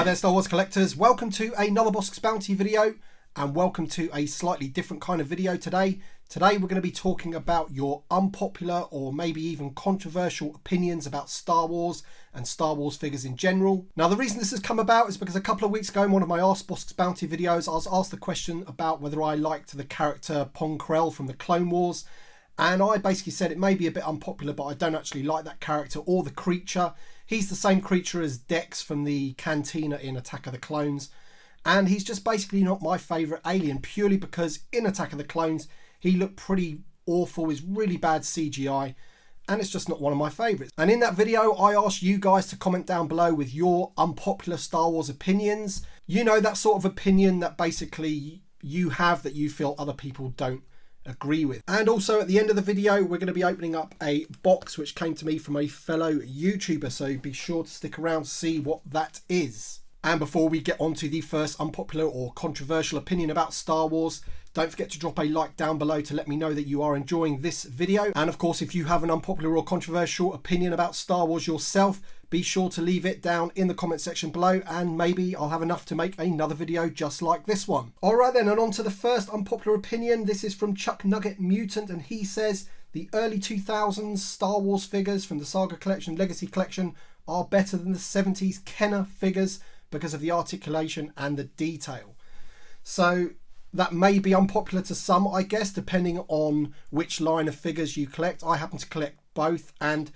Hi there Star Wars collectors, welcome to another Bossk Bounty video and welcome to a slightly different kind of video today. Today we're going to be talking about your unpopular or maybe even controversial opinions about Star Wars and Star Wars figures in general. Now the reason this has come about is because a couple of weeks ago in one of my Ask Bossk Bounty videos I was asked the question about whether I liked the character Pong Krell from the Clone Wars, and I basically said it may be a bit unpopular but I don't actually like that character or the creature. He's the same creature as Dex from the Cantina in Attack of the Clones, and he's just basically not my favourite alien purely because in Attack of the Clones he looked pretty awful, is really bad CGI, and it's just not one of my favourites. And in that video I asked you guys to comment down below with your unpopular Star Wars opinions. You know, that sort of opinion that basically you have that you feel other people don't agree with. And also at the end of the video we're going to be opening up a box which came to me from a fellow YouTuber, so be sure to stick around to see what that is. And before we get on to the first unpopular or controversial opinion about Star Wars, don't forget to drop a like down below to let me know that you are enjoying this video. And of course, if you have an unpopular or controversial opinion about Star Wars yourself, be sure to leave it down in the comment section below and maybe I'll have enough to make another video just like this one. Alright then, and on to the first unpopular opinion. This is from Chuck Nugget Mutant, and he says the early 2000s Star Wars figures from the Saga Collection, Legacy Collection are better than the 70s Kenner figures because of the articulation and the detail. So that may be unpopular to some, I guess, depending on which line of figures you collect. I happen to collect both, and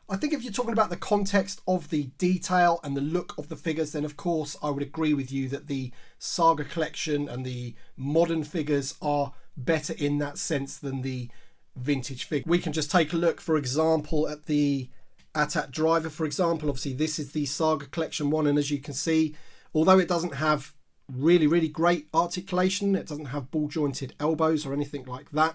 I think if you're talking about the context of the detail and the look of the figures, then of course I would agree with you that the Saga Collection and the modern figures are better in that sense than the vintage figure. We can just take a look, for example, at the AT-AT driver, for example. Obviously this is the Saga Collection one, and as you can see, although it doesn't have really great articulation, it doesn't have ball jointed elbows or anything like that,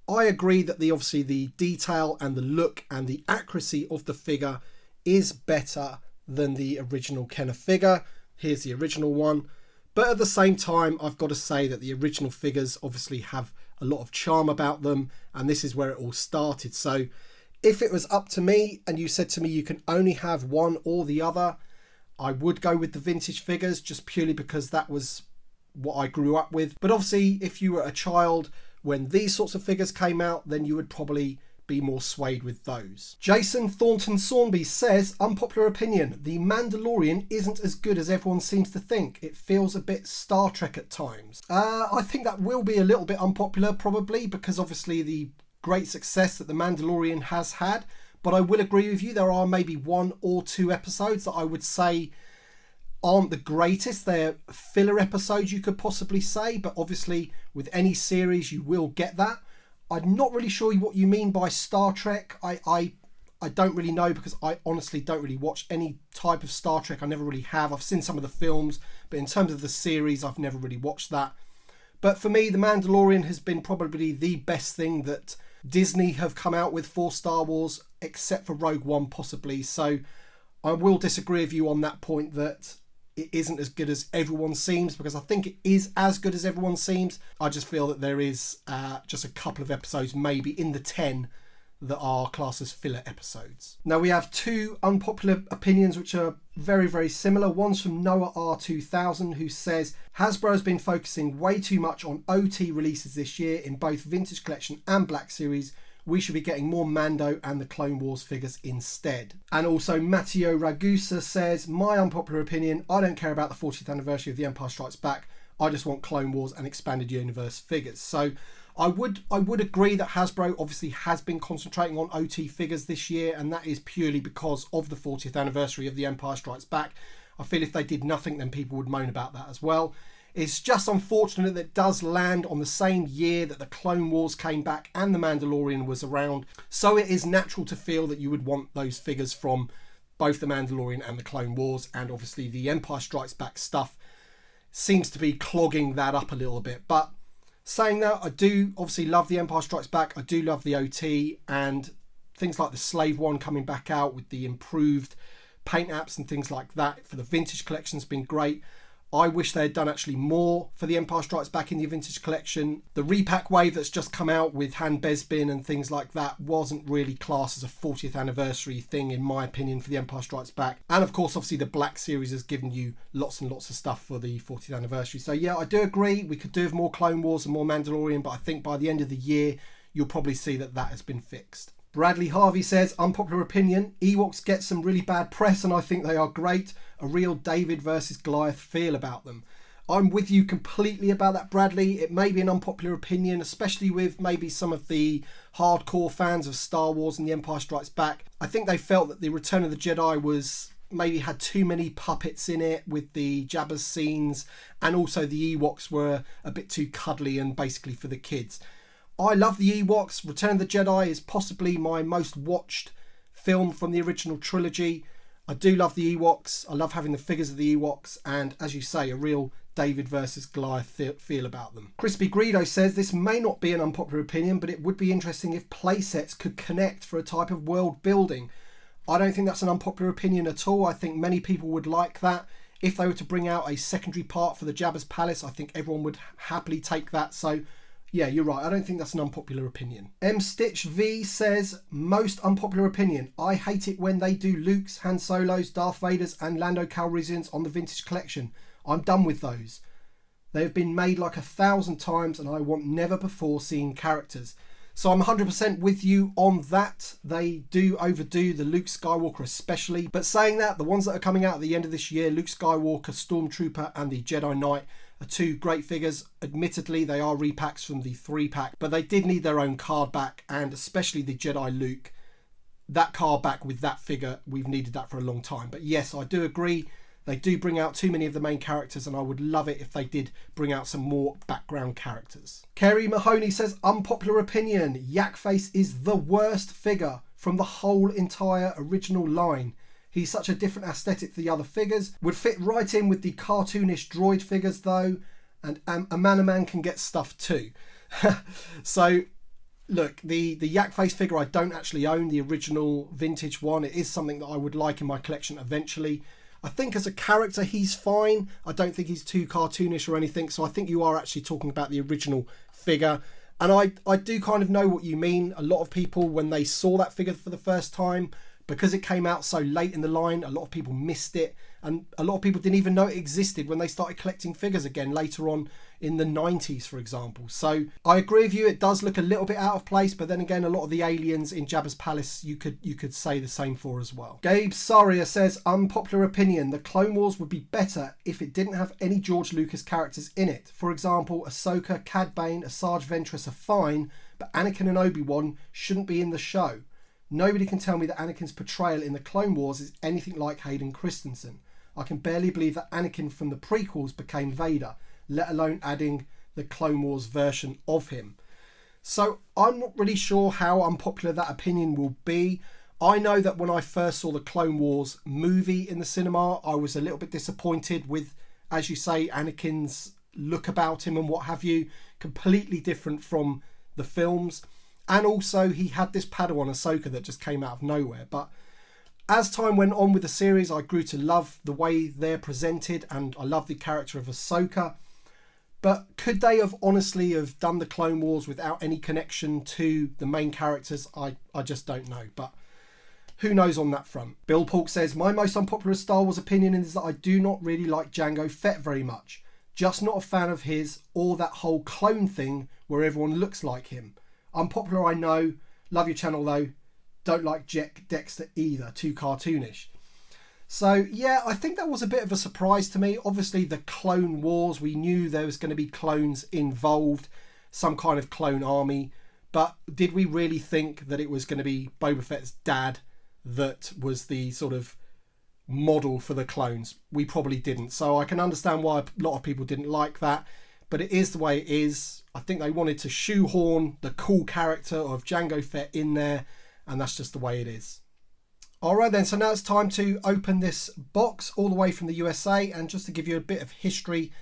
I agree that obviously the detail and the look and the accuracy of the figure is better than the original Kenner figure. Here's the original one, but at the same time I've got to say that the original figures obviously have a lot of charm about them, and this is where it all started. So if it was up to me and you said to me you can only have one or the other, I would go with the vintage figures just purely because that was what I grew up with. But obviously if you were a child when these sorts of figures came out, then you would probably be more swayed with those. Jason Thornton Sawnby says, unpopular opinion, the Mandalorian isn't as good as everyone seems to think. It feels a bit Star Trek at times. I think that will be a little bit unpopular probably because obviously the great success that the Mandalorian has had, but I will agree with you, there are maybe one or two episodes that I would say aren't the greatest. They're filler episodes, you could possibly say, but obviously with any series you will get that. I'm not really sure what you mean by Star Trek. I don't really know because I honestly don't really watch any type of Star Trek. I never really have. I've seen some of the films, but in terms of the series I've never really watched that. But for me, The Mandalorian has been probably the best thing that Disney have come out with for Star Wars, except for Rogue One possibly. So I will disagree with you on that point that it isn't as good as everyone seems, because I think it is as good as everyone seems. I just feel that there is just a couple of episodes maybe in the 10 that are classed as filler episodes. Now we have two unpopular opinions which are very similar. One's from Noah R2000, who says Hasbro has been focusing way too much on OT releases this year in both Vintage Collection and Black Series. We should be getting more Mando and the Clone Wars figures instead. And also Matteo Ragusa says, my unpopular opinion, I don't care about the 40th anniversary of The Empire Strikes Back. I just want Clone Wars and Expanded Universe figures. So I would agree that Hasbro obviously has been concentrating on OT figures this year, and that is purely because of the 40th anniversary of The Empire Strikes Back. I feel if they did nothing then people would moan about that as well. It's just unfortunate that it does land on the same year that the Clone Wars came back and the Mandalorian was around. So it is natural to feel that you would want those figures from both the Mandalorian and the Clone Wars, and obviously the Empire Strikes Back stuff seems to be clogging that up a little bit. But saying that, I do obviously love the Empire Strikes Back. I do love the OT, and things like the Slave One coming back out with the improved paint apps and things like that for the vintage collection has been great. I wish they had done actually more for the Empire Strikes Back in the Vintage Collection. The repack wave that's just come out with Han Besbin and things like that wasn't really classed as a 40th anniversary thing, in my opinion, for the Empire Strikes Back. And of course, obviously, the Black Series has given you lots and lots of stuff for the 40th anniversary. So yeah, I do agree. We could do with more Clone Wars and more Mandalorian, but I think by the end of the year, you'll probably see that that has been fixed. Bradley Harvey says, unpopular opinion, Ewoks get some really bad press and I think they are great. A real David versus Goliath feel about them. I'm with you completely about that, Bradley. It may be an unpopular opinion, especially with maybe some of the hardcore fans of Star Wars and The Empire Strikes Back. I think they felt that the Return of the Jedi was maybe had too many puppets in it with the Jabba's scenes, and also the Ewoks were a bit too cuddly and basically for the kids. I love the Ewoks. Return of the Jedi is possibly my most watched film from the original trilogy. I do love the Ewoks. I love having the figures of the Ewoks, and as you say, a real David versus Goliath feel about them. Crispy Greedo says, this may not be an unpopular opinion, but it would be interesting if playsets could connect for a type of world building. I don't think that's an unpopular opinion at all. I think many people would like that. If they were to bring out a secondary part for the Jabba's Palace, I think everyone would happily take that. So yeah, you're right. I don't think that's an unpopular opinion. M Stitch V says, most unpopular opinion. I hate it when they do Luke's, Han Solo's, Darth Vader's and Lando Calrissian's on the Vintage Collection. I'm done with those. They have been made like 1,000 times and I want never before seen characters. So I'm 100% with you on that. They do overdo the Luke Skywalker especially. But saying that, the ones that are coming out at the end of this year, Luke Skywalker, Stormtrooper and the Jedi Knight, are two great figures. Admittedly, they are repacks from the 3-pack, but they did need their own card back, and especially the Jedi Luke. That card back with that figure, we've needed that for a long time. But yes, I do agree. They do bring out too many of the main characters, and I would love it if they did bring out some more background characters. Kerry Mahoney says, unpopular opinion, Yakface is the worst figure from the whole entire original line. He's such a different aesthetic to the other figures. Would fit right in with the cartoonish droid figures though, and a man can get stuff too. So look, the Yakface figure I don't actually own, the original vintage one. It is something that I would like in my collection eventually. I think as a character he's fine. I don't think he's too cartoonish or anything, so I think you are actually talking about the original figure. And I do kind of know what you mean. A lot of people, when they saw that figure for the first time, because it came out so late in the line, a lot of people missed it, and a lot of people didn't even know it existed when they started collecting figures again later on in the 90s, for example. So I agree with you, it does look a little bit out of place, but then again, a lot of the aliens in Jabba's Palace you could say the same for as well. Gabe Saria says, unpopular opinion, the Clone Wars would be better if it didn't have any George Lucas characters in it. For example, Ahsoka, Cad Bane, Asajj Ventress are fine, but Anakin and Obi-Wan shouldn't be in the show. Nobody can tell me that Anakin's portrayal in the Clone Wars is anything like Hayden Christensen. I can barely believe that Anakin from the prequels became Vader, let alone adding the Clone Wars version of him. So I'm not really sure how unpopular that opinion will be. I know that when I first saw the Clone Wars movie in the cinema, I was a little bit disappointed with, as you say, Anakin's look about him and what have you, completely different from the films. And also he had this Padawan Ahsoka that just came out of nowhere. But as time went on with the series, I grew to love the way they're presented, and I love the character of Ahsoka. But could they have honestly have done the Clone Wars without any connection to the main characters? I just don't know. But who knows on that front. Bill Polk says, my most unpopular Star Wars opinion is that I do not really like Jango Fett very much. Just not a fan of his or that whole clone thing where everyone looks like him. Unpopular, I know. Love your channel though. Don't like Jack Dexter either. Too cartoonish. So yeah, I think that was a bit of a surprise to me. Obviously the Clone Wars, we knew there was going to be clones involved, some kind of clone army. But did we really think that it was going to be Boba Fett's dad that was the sort of model for the clones? We probably didn't. So I can understand why a lot of people didn't like that. But it is the way it is. I think they wanted to shoehorn the cool character of Jango Fett in there, and that's just the way it is. Alright then, so now it's time to open this box all the way from the USA, and just to give you a bit of history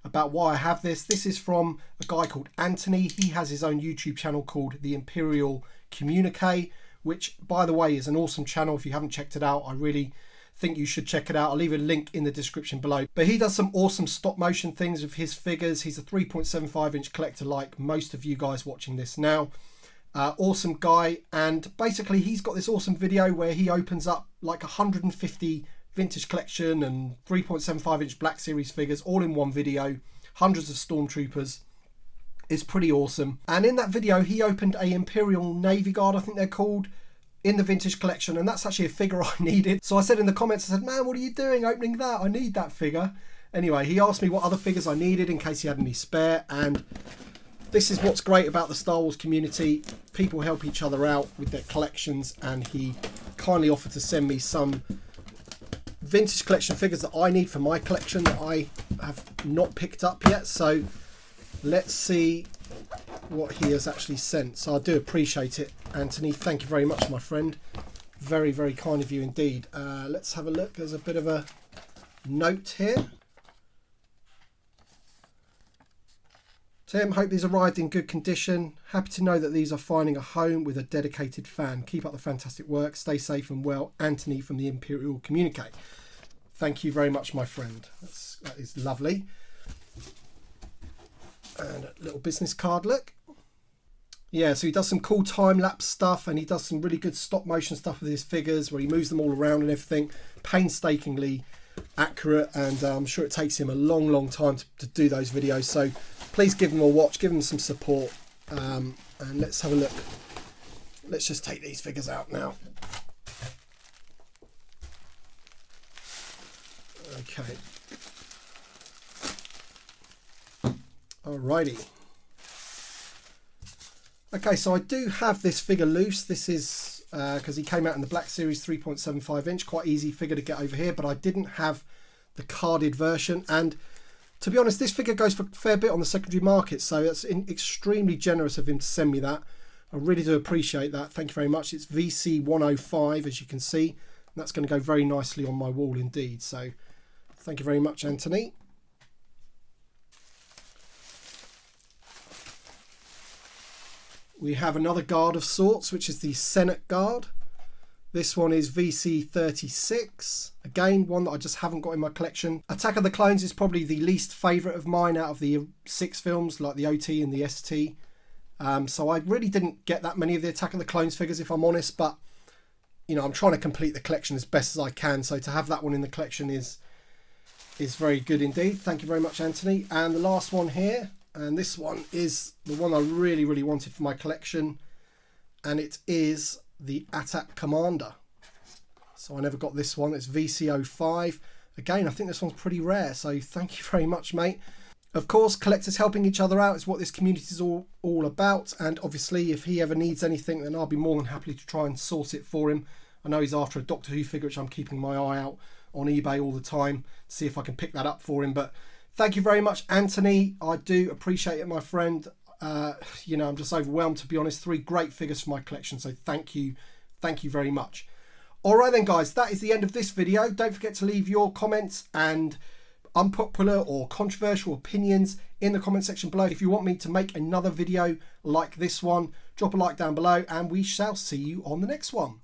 about why I have this. This is from a guy called Anthony. He has his own YouTube channel called the Imperial Communique, which by the way is an awesome channel. If you haven't checked it out, I really think you should check it out. I'll leave a link in the description below. But he does some awesome stop motion things with his figures. He's a 3.75 inch collector like most of you guys watching this now. Awesome guy, and basically he's got this awesome video where he opens up like 150 vintage collection and 3.75 inch Black Series figures all in one video, hundreds of stormtroopers. It's pretty awesome. And in that video he opened a Imperial Navy Guard, I think they're called, in the vintage collection, and that's actually a figure I needed. So I said in the comments, I said, man, what are you doing opening that? I need that figure. Anyway, he asked me what other figures I needed in case he had any spare, and this is what's great about the Star Wars community. People help each other out with their collections, and he kindly offered to send me some vintage collection figures that I need for my collection that I have not picked up yet. So let's see what he has actually sent. So I do appreciate it, Anthony. Thank you very much, my friend. Very, very kind of you indeed. Let's have a look. There's a bit of a note here. Tim, hope these arrived in good condition. Happy to know that these are finding a home with a dedicated fan. Keep up the fantastic work. Stay safe and well. Anthony from the Imperial Communique. Thank you very much, my friend. That is lovely. And a little business card look. Yeah, so he does some cool time-lapse stuff, and he does some really good stop-motion stuff with his figures where he moves them all around and everything. Painstakingly accurate, and I'm sure it takes him a long, long time to do those videos. So please give him a watch, give him some support, and let's have a look. Let's just take these figures out now. Okay. Alrighty. Okay, so I do have this figure loose. This is because he came out in the Black Series 3.75 inch, quite easy figure to get over here, but I didn't have the carded version. And to be honest, this figure goes for a fair bit on the secondary market, so that's extremely generous of him to send me that. I really do appreciate that. Thank you very much. It's VC 105, as you can see. And that's going to go very nicely on my wall indeed. So thank you very much, Anthony. We have another guard of sorts, which is the Senate Guard. This one is VC 36. Again, one that I just haven't got in my collection. Attack of the Clones is probably the least favourite of mine out of the 6 films, like the OT and the ST. So I really didn't get that many of the Attack of the Clones figures, if I'm honest. But, you know, I'm trying to complete the collection as best as I can. So to have that one in the collection is very good indeed. Thank you very much, Anthony. And the last one here. And this one is the one I really, really wanted for my collection. And it is the Attack Commander. So I never got this one. It's VC05. Again, I think this one's pretty rare. So thank you very much, mate. Of course, collectors helping each other out is what this community is all about. And obviously, if he ever needs anything, then I'll be more than happy to try and source it for him. I know he's after a Doctor Who figure, which I'm keeping my eye out on eBay all the time to see if I can pick that up for him. But thank you very much, Anthony. I do appreciate it, my friend. You know, I'm just overwhelmed, to be honest. 3 great figures for my collection, so thank you very much. All right then, guys, that is the end of this video. Don't forget to leave your comments and unpopular or controversial opinions in the comment section below. If you want me to make another video like this one, drop a like down below, and we shall see you on the next one.